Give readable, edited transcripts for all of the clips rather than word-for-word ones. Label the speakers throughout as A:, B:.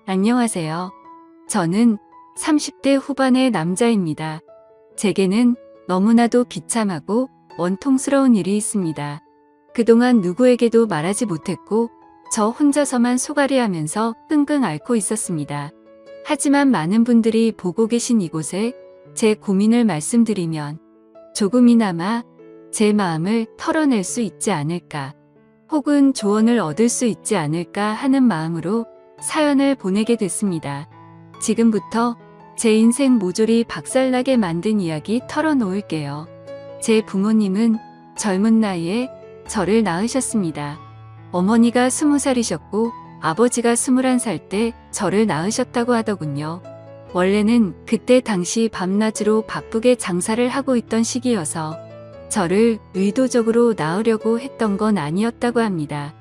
A: 안녕하세요. 저는 30대 후반의 남자입니다. 제게는 너무나도 비참하고 원통스러운 일이 있습니다. 그동안 누구에게도 말하지 못했고 저 혼자서만 소갈이하면서 끙끙 앓고 있었습니다. 하지만 많은 분들이 보고 계신 이곳에 제 고민을 말씀드리면 조금이나마 제 마음을 털어낼 수 있지 않을까, 혹은 조언을 얻을 수 있지 않을까 하는 마음으로 사연을 보내게 됐습니다. 지금부터 제 인생 모조리 박살나게 만든 이야기 털어놓을게요. 제 부모님은 젊은 나이에 저를 낳으셨습니다. 어머니가 20살이셨고 아버지가 21살 때 저를 낳으셨다고 하더군요. 원래는 그때 당시 밤낮으로 바쁘게 장사를 하고 있던 시기여서 저를 의도적으로 낳으려고 했던 건 아니었다고 합니다.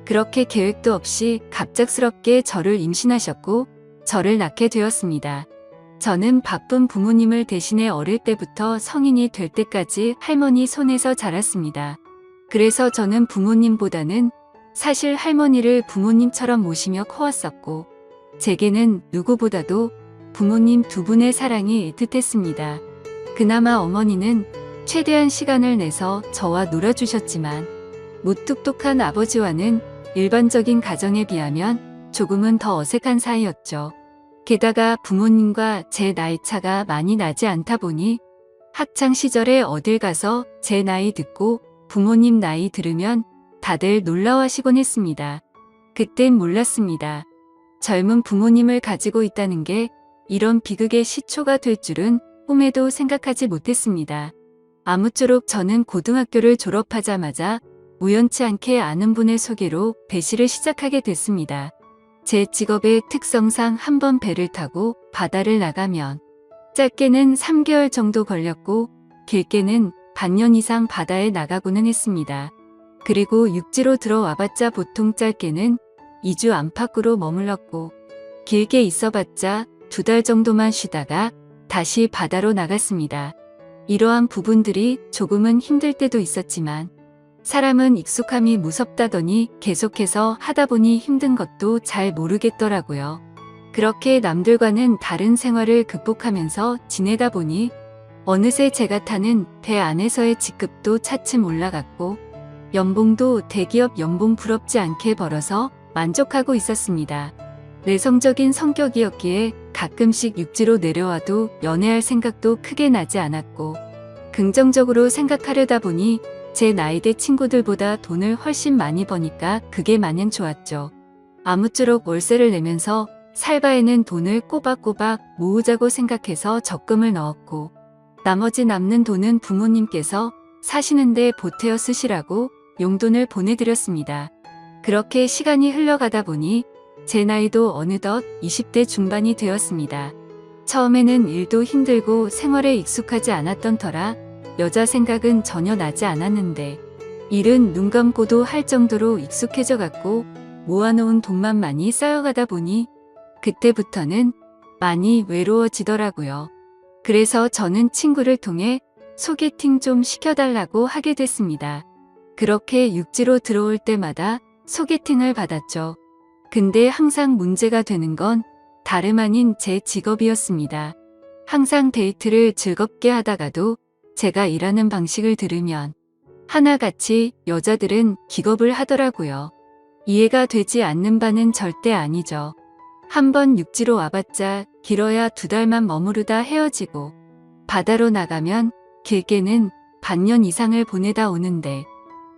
A: 그렇게 계획도 없이 갑작스럽게 저를 임신하셨고 저를 낳게 되었습니다. 저는 바쁜 부모님을 대신해 어릴 때부터 성인이 될 때까지 할머니 손에서 자랐습니다. 그래서 저는 부모님보다는 사실 할머니를 부모님처럼 모시며 커왔었고, 제게는 누구보다도 부모님 두 분의 사랑이 애틋했습니다. 그나마 어머니는 최대한 시간을 내서 저와 놀아주셨지만 무뚝뚝한 아버지와는 일반적인 가정에 비하면 조금은 더 어색한 사이였죠. 게다가 부모님과 제 나이 차가 많이 나지 않다 보니 학창 시절에 어딜 가서 제 나이 듣고 부모님 나이 들으면 다들 놀라워하시곤 했습니다. 그땐 몰랐습니다. 젊은 부모님을 가지고 있다는 게 이런 비극의 시초가 될 줄은 꿈에도 생각하지 못했습니다. 아무쪼록 저는 고등학교를 졸업하자마자 우연치 않게 아는 분의 소개로 배시를 시작하게 됐습니다. 제 직업의 특성상 한 번 배를 타고 바다를 나가면 짧게는 3개월 정도 걸렸고 길게는 반년 이상 바다에 나가고는 했습니다. 그리고 육지로 들어와봤자 보통 짧게는 2주 안팎으로 머물렀고 길게 있어봤자 2달 정도만 쉬다가 다시 바다로 나갔습니다. 이러한 부분들이 조금은 힘들 때도 있었지만 사람은 익숙함이 무섭다더니 계속해서 하다 보니 힘든 것도 잘 모르겠더라고요. 그렇게 남들과는 다른 생활을 극복하면서 지내다 보니 어느새 제가 타는 배 안에서의 직급도 차츰 올라갔고 연봉도 대기업 연봉 부럽지 않게 벌어서 만족하고 있었습니다. 내성적인 성격이었기에 가끔씩 육지로 내려와도 연애할 생각도 크게 나지 않았고, 긍정적으로 생각하려다 보니 제 나이대 친구들보다 돈을 훨씬 많이 버니까 그게 마냥 좋았죠. 아무쪼록 월세를 내면서 살 바에는 돈을 꼬박꼬박 모으자고 생각해서 적금을 넣었고, 나머지 남는 돈은 부모님께서 사시는데 보태어 쓰시라고 용돈을 보내드렸습니다. 그렇게 시간이 흘러가다 보니 제 나이도 어느덧 20대 중반이 되었습니다. 처음에는 일도 힘들고 생활에 익숙하지 않았던 터라 여자 생각은 전혀 나지 않았는데, 일은 눈 감고도 할 정도로 익숙해져 갔고 모아놓은 돈만 많이 쌓여가다 보니 그때부터는 많이 외로워지더라고요. 그래서 저는 친구를 통해 소개팅 좀 시켜달라고 하게 됐습니다. 그렇게 육지로 들어올 때마다 소개팅을 받았죠. 근데 항상 문제가 되는 건 다름 아닌 제 직업이었습니다. 항상 데이트를 즐겁게 하다가도 제가 일하는 방식을 들으면 하나같이 여자들은 기겁을 하더라고요. 이해가 되지 않는 바는 절대 아니죠. 한번 육지로 와봤자 길어야 2달만 머무르다 헤어지고 바다로 나가면 길게는 반년 이상을 보내다 오는데,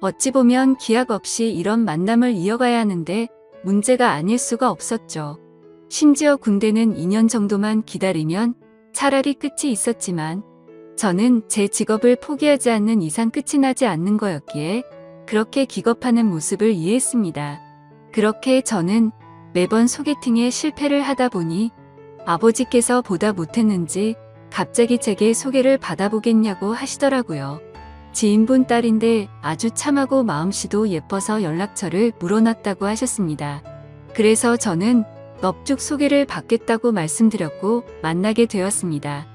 A: 어찌 보면 기약 없이 이런 만남을 이어가야 하는데 문제가 아닐 수가 없었죠. 심지어 군대는 2년 정도만 기다리면 차라리 끝이 있었지만 저는 제 직업을 포기하지 않는 이상 끝이 나지 않는 거였기에 그렇게 기겁하는 모습을 이해했습니다. 그렇게 저는 매번 소개팅에 실패를 하다 보니 아버지께서 보다 못했는지 갑자기 제게 소개를 받아보겠냐고 하시더라고요. 지인분 딸인데 아주 참하고 마음씨도 예뻐서 연락처를 물어놨다고 하셨습니다. 그래서 저는 넙죽 소개를 받겠다고 말씀드렸고 만나게 되었습니다.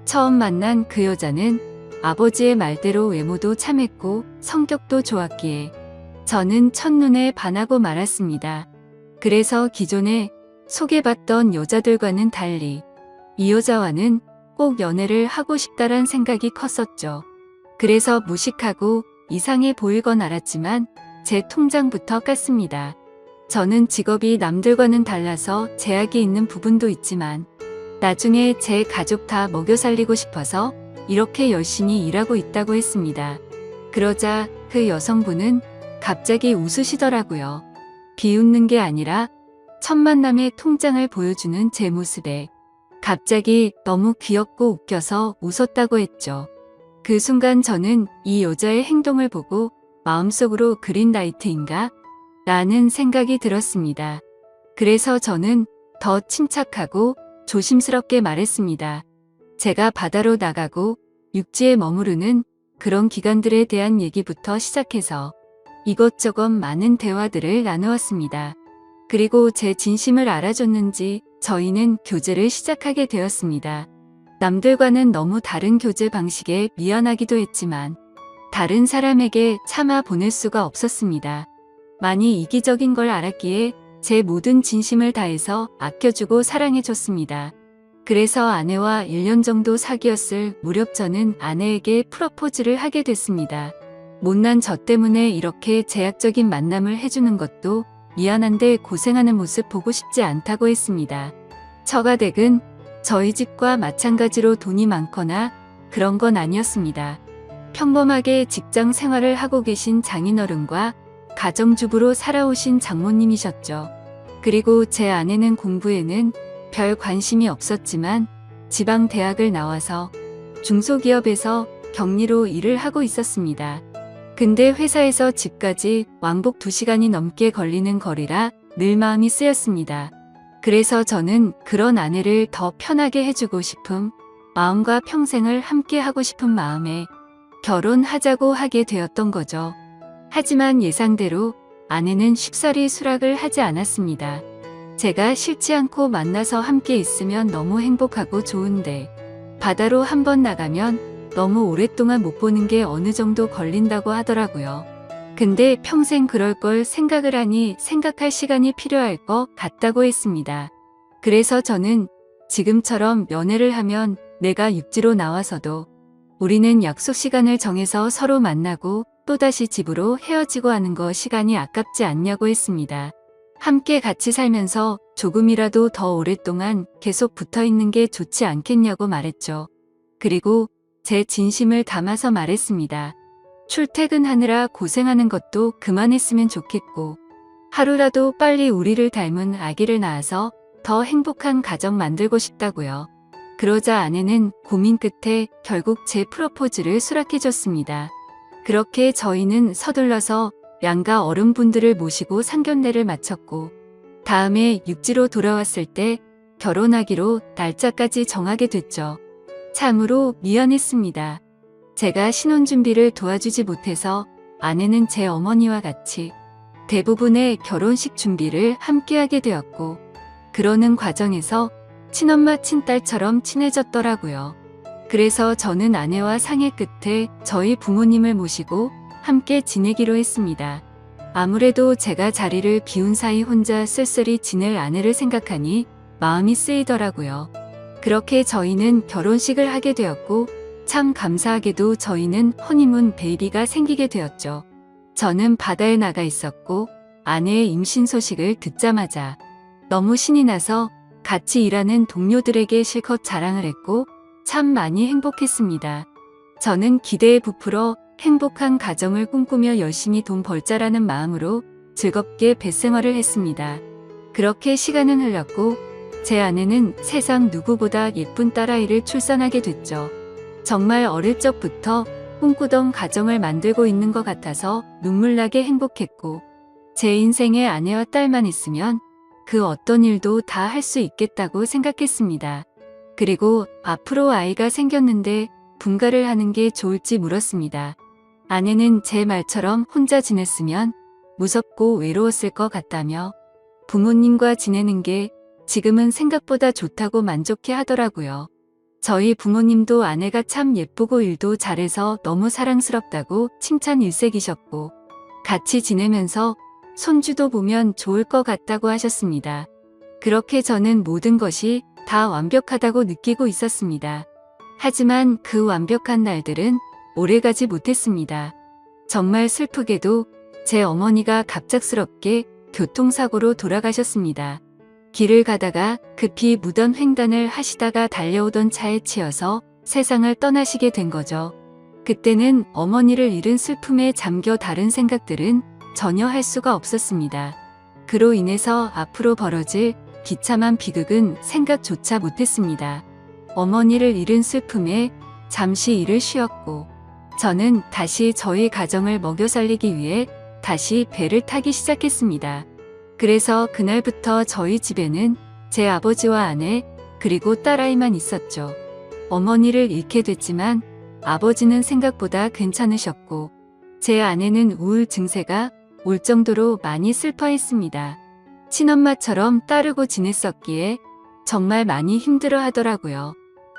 A: 처음 만난 그 여자는 아버지의 말대로 외모도 참했고 성격도 좋았기에 저는 첫눈에 반하고 말았습니다. 그래서 기존에 소개받던 여자들과는 달리 이 여자와는 꼭 연애를 하고 싶다란 생각이 컸었죠. 그래서 무식하고 이상해 보이건 알았지만 제 통장부터 깠습니다. 저는 직업이 남들과는 달라서 제약이 있는 부분도 있지만 나중에 제 가족 다 먹여 살리고 싶어서 이렇게 열심히 일하고 있다고 했습니다. 그러자 그 여성분은 갑자기 웃으시더라고요. 비웃는 게 아니라 첫 만남의 통장을 보여주는 제 모습에 갑자기 너무 귀엽고 웃겨서 웃었다고 했죠. 그 순간 저는 이 여자의 행동을 보고 마음속으로 그린라이트인가? 라는 생각이 들었습니다. 그래서 저는 더 침착하고 조심스럽게 말했습니다. 제가 바다로 나가고 육지에 머무르는 그런 기간들에 대한 얘기부터 시작해서 이것저것 많은 대화들을 나누었습니다. 그리고 제 진심을 알아줬는지 저희는 교제를 시작하게 되었습니다. 남들과는 너무 다른 교제 방식에 미안하기도 했지만 다른 사람에게 참아 보낼 수가 없었습니다. 많이 이기적인 걸 알았기에 제 모든 진심을 다해서 아껴주고 사랑해줬습니다. 그래서 아내와 1년 정도 사귀었을 무렵 저는 아내에게 프러포즈를 하게 됐습니다. 못난 저 때문에 이렇게 제약적인 만남을 해주는 것도 미안한데 고생하는 모습 보고 싶지 않다고 했습니다. 처가댁은 저희 집과 마찬가지로 돈이 많거나 그런 건 아니었습니다. 평범하게 직장 생활을 하고 계신 장인어른과 가정주부로 살아오신 장모님이셨죠. 그리고 제 아내는 공부에는 별 관심이 없었지만 지방 대학을 나와서 중소기업에서 격리로 일을 하고 있었습니다. 근데 회사에서 집까지 왕복 2시간이 넘게 걸리는 거리라 늘 마음이 쓰였습니다. 그래서 저는 그런 아내를 더 편하게 해주고 싶은 마음과 평생을 함께 하고 싶은 마음에 결혼하자고 하게 되었던 거죠. 하지만 예상대로 아내는 쉽사리 수락을 하지 않았습니다. 제가 싫지 않고 만나서 함께 있으면 너무 행복하고 좋은데 바다로 한번 나가면 너무 오랫동안 못 보는 게 어느 정도 걸린다고 하더라고요. 근데 평생 그럴 걸 생각을 하니 생각할 시간이 필요할 것 같다고 했습니다. 그래서 저는 지금처럼 연애를 하면 내가 육지로 나와서도 우리는 약속 시간을 정해서 서로 만나고 또다시 집으로 헤어지고 하는 거 시간이 아깝지 않냐고 했습니다. 함께 같이 살면서 조금이라도 더 오랫동안 계속 붙어 있는 게 좋지 않겠냐고 말했죠. 그리고 제 진심을 담아서 말했습니다. 출퇴근하느라 고생하는 것도 그만했으면 좋겠고 하루라도 빨리 우리를 닮은 아기를 낳아서 더 행복한 가정 만들고 싶다고요. 그러자 아내는 고민 끝에 결국 제 프로포즈를 수락해줬습니다. 그렇게 저희는 서둘러서 양가 어른분들을 모시고 상견례를 마쳤고 다음에 육지로 돌아왔을 때 결혼하기로 날짜까지 정하게 됐죠. 참으로 미안했습니다. 제가 신혼준비를 도와주지 못해서 아내는 제 어머니와 같이 대부분의 결혼식 준비를 함께하게 되었고 그러는 과정에서 친엄마 친딸처럼 친해졌더라고요. 그래서 저는 아내와 상의 끝에 저희 부모님을 모시고 함께 지내기로 했습니다. 아무래도 제가 자리를 비운 사이 혼자 쓸쓸히 지낼 아내를 생각하니 마음이 쓰이더라고요. 그렇게 저희는 결혼식을 하게 되었고 참 감사하게도 저희는 허니문 베이비가 생기게 되었죠. 저는 바다에 나가 있었고 아내의 임신 소식을 듣자마자 너무 신이 나서 같이 일하는 동료들에게 실컷 자랑을 했고 참 많이 행복했습니다. 저는 기대에 부풀어 행복한 가정을 꿈꾸며 열심히 돈 벌자라는 마음으로 즐겁게 뱃생활을 했습니다. 그렇게 시간은 흘렀고 제 아내는 세상 누구보다 예쁜 딸아이를 출산하게 됐죠. 정말 어릴 적부터 꿈꾸던 가정을 만들고 있는 것 같아서 눈물나게 행복했고 제 인생에 아내와 딸만 있으면 그 어떤 일도 다 할 수 있겠다고 생각했습니다. 그리고 앞으로 아이가 생겼는데 분가를 하는 게 좋을지 물었습니다. 아내는 제 말처럼 혼자 지냈으면 무섭고 외로웠을 것 같다며 부모님과 지내는 게 지금은 생각보다 좋다고 만족해 하더라고요. 저희 부모님도 아내가 참 예쁘고 일도 잘해서 너무 사랑스럽다고 칭찬 일색이셨고 같이 지내면서 손주도 보면 좋을 것 같다고 하셨습니다. 그렇게 저는 모든 것이 다 완벽하다고 느끼고 있었습니다. 하지만 그 완벽한 날들은 오래가지 못했습니다. 정말 슬프게도 제 어머니가 갑작스럽게 교통사고로 돌아가셨습니다. 길을 가다가 급히 무던 횡단을 하시다가 달려오던 차에 치여서 세상을 떠나시게 된 거죠. 그때는 어머니를 잃은 슬픔에 잠겨 다른 생각들은 전혀 할 수가 없었습니다. 그로 인해서 앞으로 벌어질 비참한 비극은 생각조차 못했습니다. 어머니를 잃은 슬픔에 잠시 일을 쉬었고 저는 다시 저희 가정을 먹여 살리기 위해 다시 배를 타기 시작했습니다. 그래서 그날부터 저희 집에는 제 아버지와 아내 그리고 딸아이만 있었죠. 어머니를 잃게 됐지만 아버지는 생각보다 괜찮으셨고 제 아내는 우울 증세가 올 정도로 많이 슬퍼했습니다. 친엄마처럼 따르고 지냈었기에 정말 많이 힘들어 하더라고요.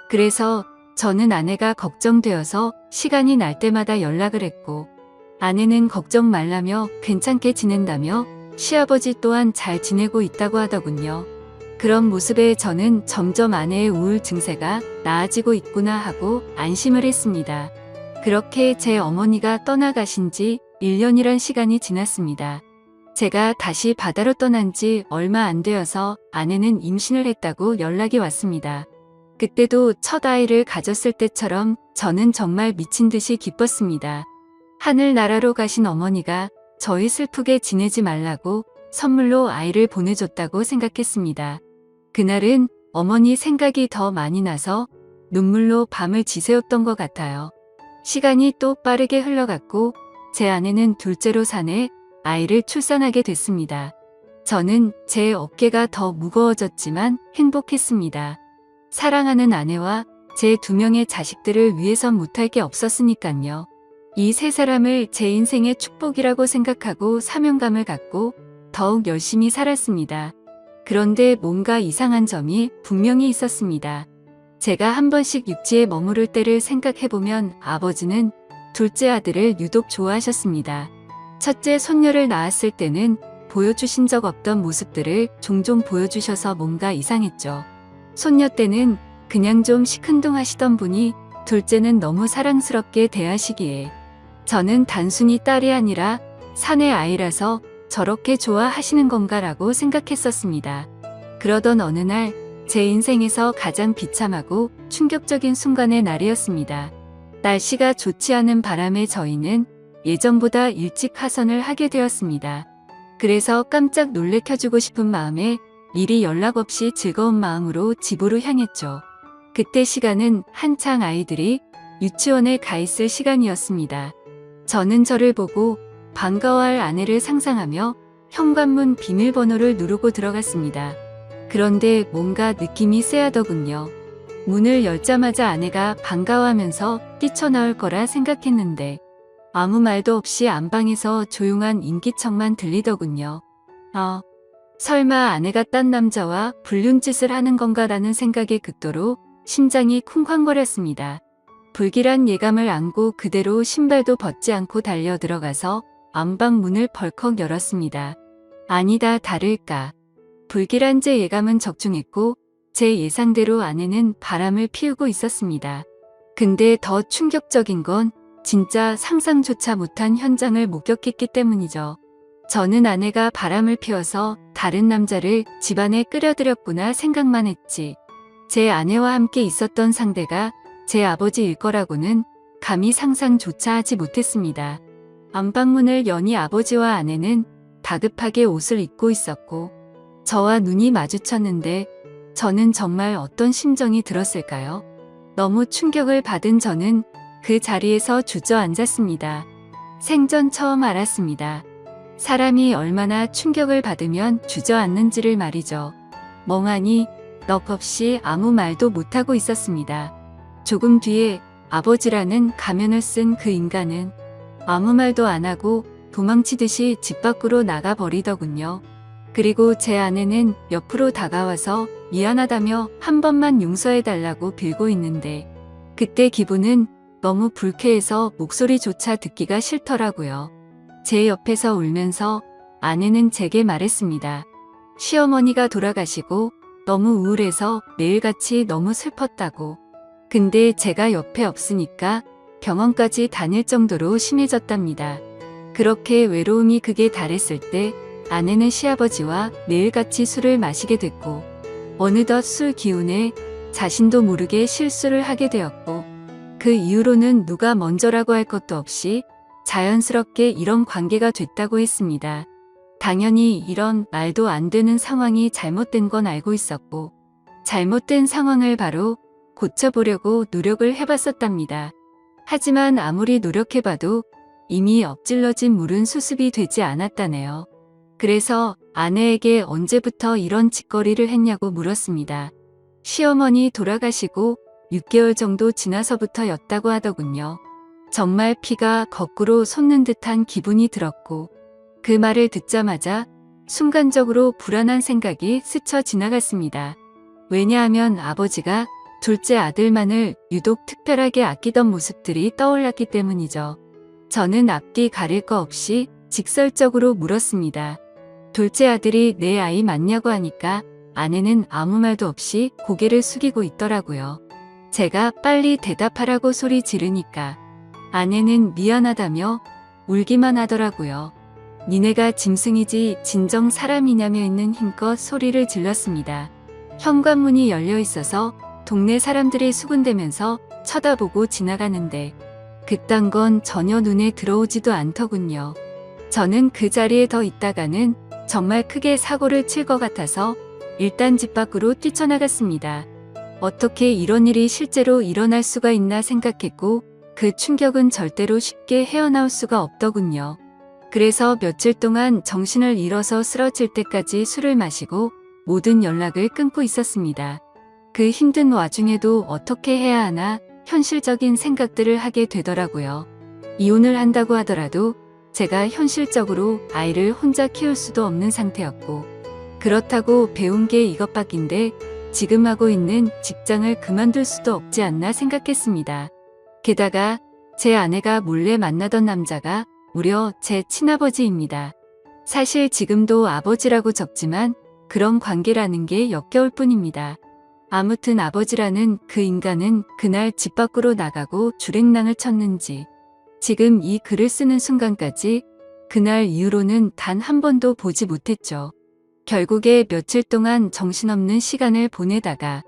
A: 그래서 저는 아내가 걱정되어서 시간이 날 때마다 연락을 했고 아내는 걱정 말라며 괜찮게 지낸다며 시아버지 또한 잘 지내고 있다고 하더군요. 그런 모습에 저는 점점 아내의 우울 증세가 나아지고 있구나 하고 안심을 했습니다. 그렇게 제 어머니가 떠나가신 지 1년이란 시간이 지났습니다. 제가 다시 바다로 떠난 지 얼마 안 되어서 아내는 임신을 했다고 연락이 왔습니다. 그때도 첫 아이를 가졌을 때처럼 저는 정말 미친 듯이 기뻤습니다. 하늘나라로 가신 어머니가 저희 슬프게 지내지 말라고 선물로 아이를 보내줬다고 생각했습니다. 그날은 어머니 생각이 더 많이 나서 눈물로 밤을 지새웠던 것 같아요. 시간이 또 빠르게 흘러갔고 제 아내는 둘째로 사내 아이를 출산하게 됐습니다. 저는 제 어깨가 더 무거워졌지만 행복했습니다. 사랑하는 아내와 제 2명의 자식들을 위해선 못할 게 없었으니깐요. 이 세 사람을 제 인생의 축복이라고 생각하고 사명감을 갖고 더욱 열심히 살았습니다. 그런데 뭔가 이상한 점이 분명히 있었습니다. 제가 한 번씩 육지에 머무를 때를 생각해보면 아버지는 둘째 아들을 유독 좋아하셨습니다. 첫째 손녀를 낳았을 때는 보여주신 적 없던 모습들을 종종 보여주셔서 뭔가 이상했죠. 손녀 때는 그냥 좀 시큰둥하시던 분이 둘째는 너무 사랑스럽게 대하시기에 저는 단순히 딸이 아니라 사내 아이라서 저렇게 좋아하시는 건가라고 생각했었습니다. 그러던 어느 날 제 인생에서 가장 비참하고 충격적인 순간의 날이었습니다. 날씨가 좋지 않은 바람에 저희는 예정보다 일찍 하선을 하게 되었습니다. 그래서 깜짝 놀래켜주고 싶은 마음에 미리 연락 없이 즐거운 마음으로 집으로 향했죠. 그때 시간은 한창 아이들이 유치원에 가 있을 시간이었습니다. 저는 저를 보고 반가워할 아내를 상상하며 현관문 비밀번호를 누르고 들어갔습니다. 그런데 뭔가 느낌이 쎄하더군요. 문을 열자마자 아내가 반가워하면서 뛰쳐나올 거라 생각했는데 아무 말도 없이 안방에서 조용한 인기척만 들리더군요. 설마 아내가 딴 남자와 불륜짓을 하는 건가라는 생각에 극도로 심장이 쿵쾅거렸습니다. 불길한 예감을 안고 그대로 신발도 벗지 않고 달려 들어가서 안방 문을 벌컥 열었습니다. 아니다 다를까. 불길한 제 예감은 적중했고 제 예상대로 아내는 바람을 피우고 있었습니다. 근데 더 충격적인 건 진짜 상상조차 못한 현장을 목격했기 때문이죠. 저는 아내가 바람을 피워서 다른 남자를 집안에 끌어들였구나 생각만 했지. 제 아내와 함께 있었던 상대가 제 아버지일 거라고는 감히 상상조차 하지 못했습니다. 안방문을 여니 아버지와 아내는 다급하게 옷을 입고 있었고 저와 눈이 마주쳤는데 저는 정말 어떤 심정이 들었을까요? 너무 충격을 받은 저는 그 자리에서 주저앉았습니다. 생전 처음 알았습니다. 사람이 얼마나 충격을 받으면 주저앉는지를 말이죠. 멍하니 넋 없이 아무 말도 못하고 있었습니다. 조금 뒤에 아버지라는 가면을 쓴 그 인간은 아무 말도 안 하고 도망치듯이 집 밖으로 나가버리더군요. 그리고 제 아내는 옆으로 다가와서 미안하다며 한 번만 용서해달라고 빌고 있는데 그때 기분은 너무 불쾌해서 목소리조차 듣기가 싫더라고요. 제 옆에서 울면서 아내는 제게 말했습니다. 시어머니가 돌아가시고 너무 우울해서 매일같이 너무 슬펐다고. 근데 제가 옆에 없으니까 병원까지 다닐 정도로 심해졌답니다. 그렇게 외로움이 극에 달했을 때 아내는 시아버지와 매일같이 술을 마시게 됐고 어느덧 술 기운에 자신도 모르게 실수를 하게 되었고 그 이후로는 누가 먼저라고 할 것도 없이 자연스럽게 이런 관계가 됐다고 했습니다. 당연히 이런 말도 안 되는 상황이 잘못된 건 알고 있었고 잘못된 상황을 바로 고쳐보려고 노력을 해봤었답니다. 하지만 아무리 노력해봐도 이미 엎질러진 물은 수습이 되지 않았다네요. 그래서 아내에게 언제부터 이런 짓거리를 했냐고 물었습니다. 시어머니 돌아가시고 6개월 정도 지나서부터였다고 하더군요. 정말 피가 거꾸로 솟는 듯한 기분이 들었고 그 말을 듣자마자 순간적으로 불안한 생각이 스쳐 지나갔습니다. 왜냐하면 아버지가 둘째 아들만을 유독 특별하게 아끼던 모습들이 떠올랐기 때문이죠. 저는 앞뒤 가릴 거 없이 직설적으로 물었습니다. 둘째 아들이 내 아이 맞냐고 하니까 아내는 아무 말도 없이 고개를 숙이고 있더라고요. 제가 빨리 대답하라고 소리 지르니까 아내는 미안하다며 울기만 하더라고요. 니네가 짐승이지 진정 사람이냐며 있는 힘껏 소리를 질렀습니다. 현관문이 열려 있어서 동네 사람들이 수군대면서 쳐다보고 지나가는데 그딴 건 전혀 눈에 들어오지도 않더군요. 저는 그 자리에 더 있다가는 정말 크게 사고를 칠 것 같아서 일단 집 밖으로 뛰쳐나갔습니다. 어떻게 이런 일이 실제로 일어날 수가 있나 생각했고 그 충격은 절대로 쉽게 헤어나올 수가 없더군요. 그래서 며칠 동안 정신을 잃어서 쓰러질 때까지 술을 마시고 모든 연락을 끊고 있었습니다. 그 힘든 와중에도 어떻게 해야 하나 현실적인 생각들을 하게 되더라고요. 이혼을 한다고 하더라도 제가 현실적으로 아이를 혼자 키울 수도 없는 상태였고 그렇다고 배운 게 이것밖인데 지금 하고 있는 직장을 그만둘 수도 없지 않나 생각했습니다. 게다가 제 아내가 몰래 만나던 남자가 무려 제 친아버지입니다. 사실 지금도 아버지라고 적지만 그런 관계라는 게 역겨울 뿐입니다. 아무튼 아버지라는 그 인간은 그날 집 밖으로 나가고 주랭랑을 쳤는지 지금 이 글을 쓰는 순간까지 그날 이후로는 단 한 번도 보지 못했죠. 결국에 며칠 동안 정신없는 시간을 보내다가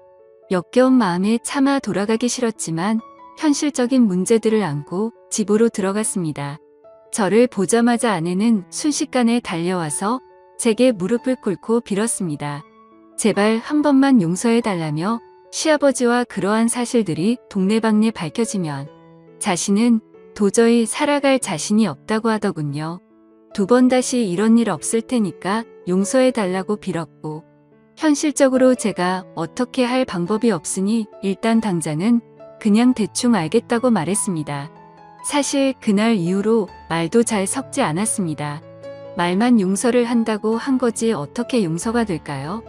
A: 역겨운 마음에 차마 돌아가기 싫었지만 현실적인 문제들을 안고 집으로 들어갔습니다. 저를 보자마자 아내는 순식간에 달려와서 제게 무릎을 꿇고 빌었습니다. 제발 한 번만 용서해달라며 시아버지와 그러한 사실들이 동네방네 밝혀지면 자신은 도저히 살아갈 자신이 없다고 하더군요. 2번 다시 이런 일 없을 테니까 용서해달라고 빌었고 현실적으로 제가 어떻게 할 방법이 없으니 일단 당장은 그냥 대충 알겠다고 말했습니다. 사실 그날 이후로 말도 잘 섞지 않았습니다. 말만 용서를 한다고 한 거지 어떻게 용서가 될까요?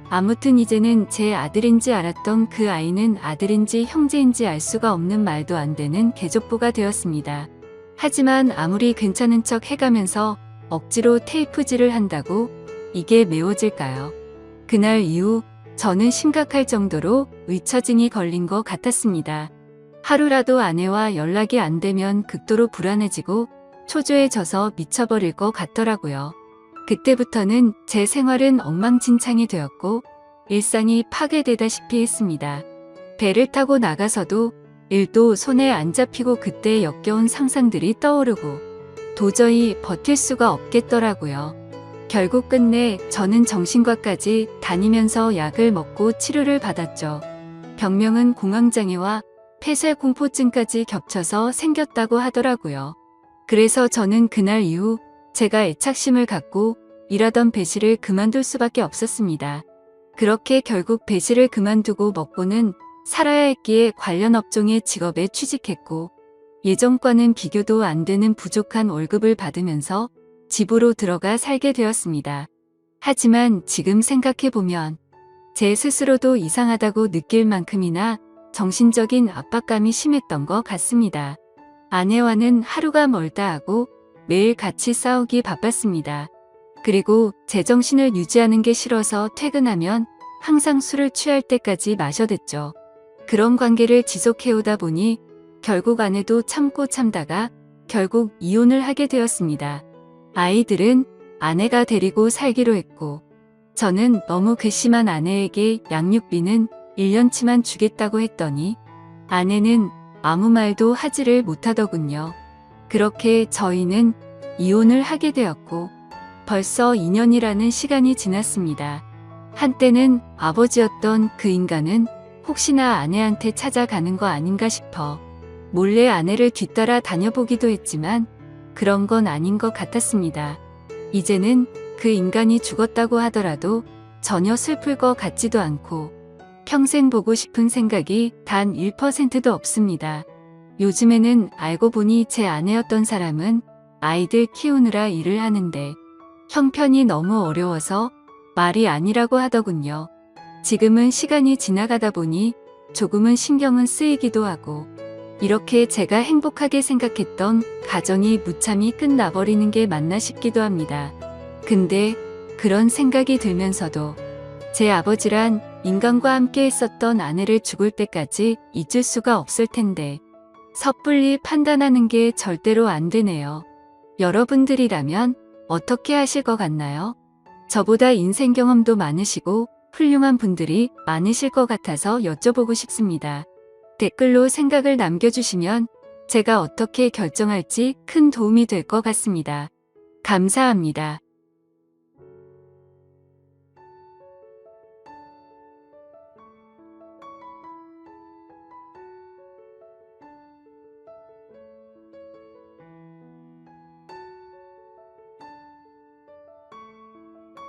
A: 아무튼 이제는 제 아들인지 알았던 그 아이는 아들인지 형제인지 알 수가 없는 말도 안 되는 개족보가 되었습니다. 하지만 아무리 괜찮은 척 해가면서 억지로 테이프질을 한다고 이게 메워질까요? 그날 이후 저는 심각할 정도로 의처증이 걸린 것 같았습니다. 하루라도 아내와 연락이 안 되면 극도로 불안해지고 초조해져서 미쳐버릴 것 같더라고요. 그때부터는 제 생활은 엉망진창이 되었고 일상이 파괴되다시피 했습니다. 배를 타고 나가서도 일도 손에 안 잡히고 그때 역겨운 상상들이 떠오르고 도저히 버틸 수가 없겠더라고요. 결국 끝내 저는 정신과까지 다니면서 약을 먹고 치료를 받았죠. 병명은 공황장애와 폐쇄공포증까지 겹쳐서 생겼다고 하더라고요. 그래서 저는 그날 이후 제가 애착심을 갖고 일하던 배실을 그만둘 수밖에 없었습니다. 그렇게 결국 배실을 그만두고 먹고는 살아야 했기에 관련 업종의 직업에 취직했고 예전과는 비교도 안 되는 부족한 월급을 받으면서 집으로 들어가 살게 되었습니다. 하지만 지금 생각해보면 제 스스로도 이상하다고 느낄 만큼이나 정신적인 압박감이 심했던 것 같습니다. 아내와는 하루가 멀다 하고 매일 같이 싸우기 바빴습니다. 그리고 제정신을 유지하는 게 싫어서 퇴근하면 항상 술을 취할 때까지 마셔댔죠. 그런 관계를 지속해오다 보니 결국 아내도 참고 참다가 결국 이혼을 하게 되었습니다. 아이들은 아내가 데리고 살기로 했고, 저는 너무 괘씸한 아내에게 양육비는 1년치만 주겠다고 했더니 아내는 아무 말도 하지를 못하더군요. 그렇게 저희는 이혼을 하게 되었고 벌써 2년이라는 시간이 지났습니다. 한때는 아버지였던 그 인간은 혹시나 아내한테 찾아가는 거 아닌가 싶어 몰래 아내를 뒤따라 다녀보기도 했지만 그런 건 아닌 것 같았습니다. 이제는 그 인간이 죽었다고 하더라도 전혀 슬플 것 같지도 않고 평생 보고 싶은 생각이 단 1%도 없습니다. 요즘에는 알고 보니 제 아내였던 사람은 아이들 키우느라 일을 하는데 형편이 너무 어려워서 말이 아니라고 하더군요. 지금은 시간이 지나가다 보니 조금은 신경은 쓰이기도 하고 이렇게 제가 행복하게 생각했던 가정이 무참히 끝나버리는 게 맞나 싶기도 합니다. 근데 그런 생각이 들면서도 제 아버지란 인간과 함께 했었던 아내를 죽을 때까지 잊을 수가 없을 텐데 섣불리 판단하는 게 절대로 안 되네요. 여러분들이라면 어떻게 하실 것 같나요? 저보다 인생 경험도 많으시고 훌륭한 분들이 많으실 것 같아서 여쭤보고 싶습니다. 댓글로 생각을 남겨주시면 제가 어떻게 결정할지 큰 도움이 될 것 같습니다. 감사합니다.